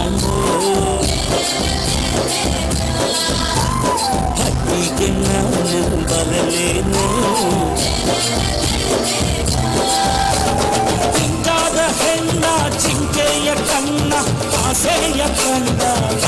ನಾನು ಹಕ್ಕಿಗೆ ನಾನು ಬರಲೇನು ಚಿಂಗಾದ ಹೆಣ್ಣ ಚಿಂಕೆಯ ಕಣ್ಣ ಆಸೆಯ ಕಂಡಾಗ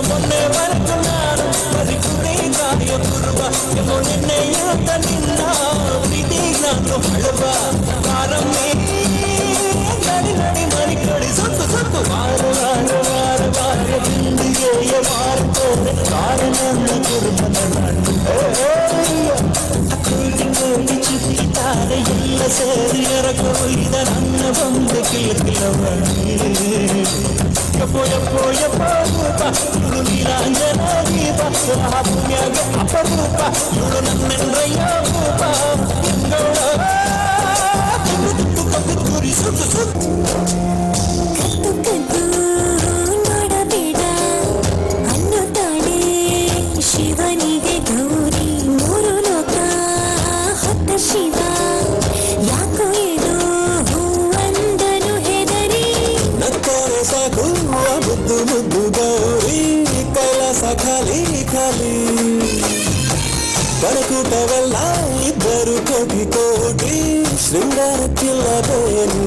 ಮೊನ್ನೆ ಮರೆತು ನಾನು ಬರಿಕುರಿ ಗಾಳಿಯ ಕುರುವ ನಿನ್ನೆಯಾದ ನಿನ್ನ ಪ್ರೀತಿ ನಾನು ಹಳುವ ಕಾರಮ್ಮೆ ನಡಿ ನಡಿ ಮರಿ ಕಡಿ ಸುತ್ತು ಸುತ್ತು ವಾರ ವಾರ ವಾರ ವಾರ ಹಿಂದಿಗೆಯ ಮಾರುತ್ತೋರೆ ಕಾರಣ ಕುರುಬನ ನೋಡಿ ಚಿತ್ತಿದ್ದಾರೆ ಎಲ್ಲ ಸೇರಿಯರ ಕೊಯ್ದ ನನ್ನ ಬಂದು ಕಿಲಕಿಲವಣಿ ಯಪ್ಪೋ ಯಪ್ಪೋ ಯಪ್ಪೋ ರೂಪ ಇವಳು ನೀಲಾಂಜನ ದೀಪ ಪುಣ್ಯಾಗ ಅಪರೂಪ ಇವಳು ನನ್ನೆಂದ್ರಯ್ಯ ರೂಪ ತುರಿ ಸುತ್ತು ಸುತ್ತು ನೋಡಬೇಡ ಅನ್ನುತ್ತಾಳೆ ಶಿವನಿಗೆ ಗೌರಿ ಮೂರು ಲೋಕ ಹೊತ್ತ ಶಿವ ಯಾಕೋ ಏನೋ ಹೂವಂದನು ಹೆದರಿ ನಕ್ಕರೆ ಸಾಕು ಮುದ್ದು ಮುದ್ದು ಗೌರಿ ಕೈಲಾಸ ಖಾಲಿ ಖಾಲಿ ಕರಕೂಟವೆಲ್ಲ ಇಬ್ಬರು ಕೋಟಿ ಕೋಟಿ ಶೃಂಗಾರಕ್ಕಿಲ್ಲದೇನು